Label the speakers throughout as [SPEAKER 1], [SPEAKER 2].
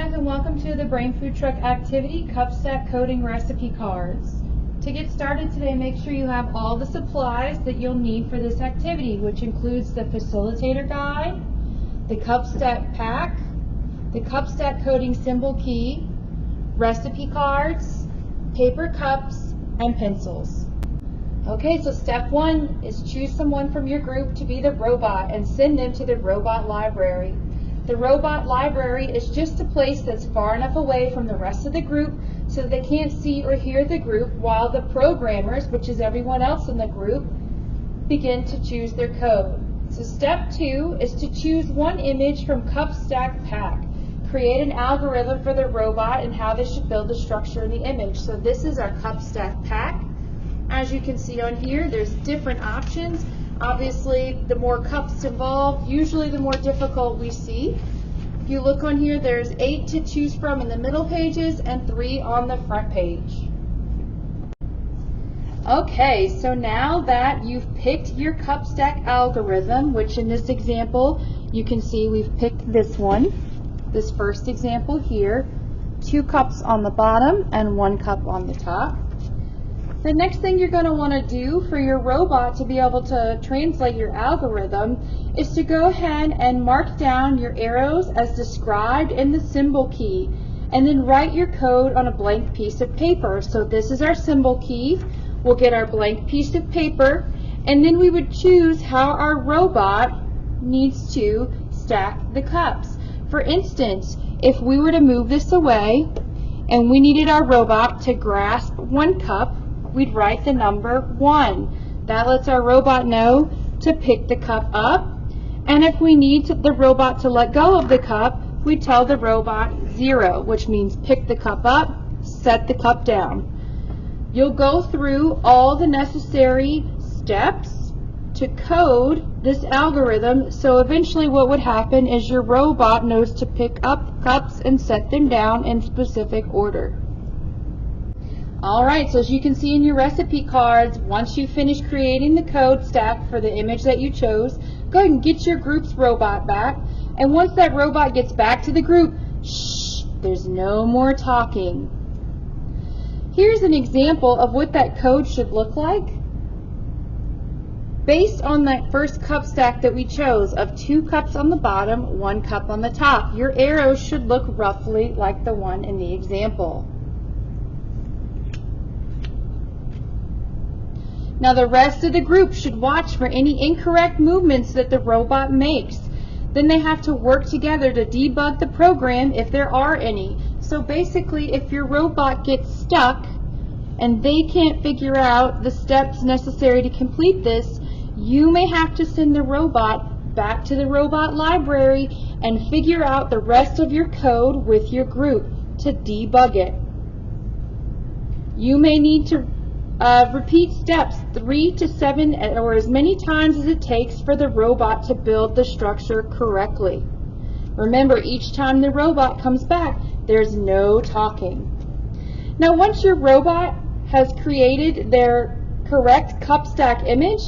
[SPEAKER 1] guys, and welcome to the Brain Food Truck activity, Cupstack Coding Recipe Cards. To get started today, make sure you have all the supplies that you'll need for this activity, which includes the facilitator guide, the Cupstack pack, the Cupstack Coding symbol key, recipe cards, paper cups, and pencils. Okay, so step one is choose someone from your group to be the robot and send them to the robot library. The robot library is just a place that's far enough away from the rest of the group so that they can't see or hear the group while the programmers, which is everyone else in the group, begin to choose their code. So step two is to choose one image from Cupstack Pack. Create an algorithm for the robot and how they should build the structure in the image. So this is our Cupstack Pack. As you can see on here, there's different options. Obviously, the more cups involved, usually the more difficult we see. If you look on here, there's 8 to choose from in the middle pages and 3 on the front page. Okay, so now that you've picked your Cupstack algorithm, which in this example, you can see we've picked this one, this first example here, 2 cups on the bottom and 1 cup on the top. The next thing you're going to want to do for your robot to be able to translate your algorithm is to go ahead and mark down your arrows as described in the symbol key and then write your code on a blank piece of paper. So this is our symbol key. We'll get our blank piece of paper and then we would choose how our robot needs to stack the cups. For instance, if we were to move this away and we needed our robot to grasp 1 cup, we'd write the number 1. That lets our robot know to pick the cup up. And if we need the robot to let go of the cup, we tell the robot 0, which means pick the cup up, set the cup down. You'll go through all the necessary steps to code this algorithm, so eventually what would happen is your robot knows to pick up cups and set them down in specific order. Alright, so as you can see in your recipe cards, once you finish creating the code stack for the image that you chose, go ahead and get your group's robot back. And once that robot gets back to the group, shh, there's no more talking. Here's an example of what that code should look like. Based on that first cup stack that we chose of 2 cups on the bottom, 1 cup on the top, your arrows should look roughly like the one in the example. Now the rest of the group should watch for any incorrect movements that the robot makes. Then they have to work together to debug the program if there are any. So basically, if your robot gets stuck and they can't figure out the steps necessary to complete this, you may have to send the robot back to the robot library and figure out the rest of your code with your group to debug it. You may need to repeat steps 3 to 7 or as many times as it takes for the robot to build the structure correctly. Remember, each time the robot comes back, there's no talking. Now once your robot has created their correct cup stack image,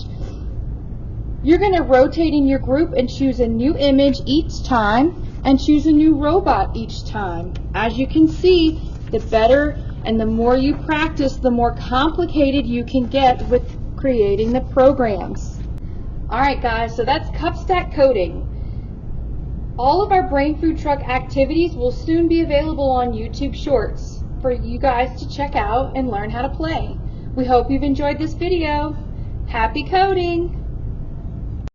[SPEAKER 1] you're going to rotate in your group and choose a new image each time and choose a new robot each time. As you can see, the better and the more you practice, the more complicated you can get with creating the programs. Alright guys, so that's Cupstack Coding. All of our Brain Food Truck activities will soon be available on YouTube Shorts for you guys to check out and learn how to play. We hope you've enjoyed this video. Happy coding!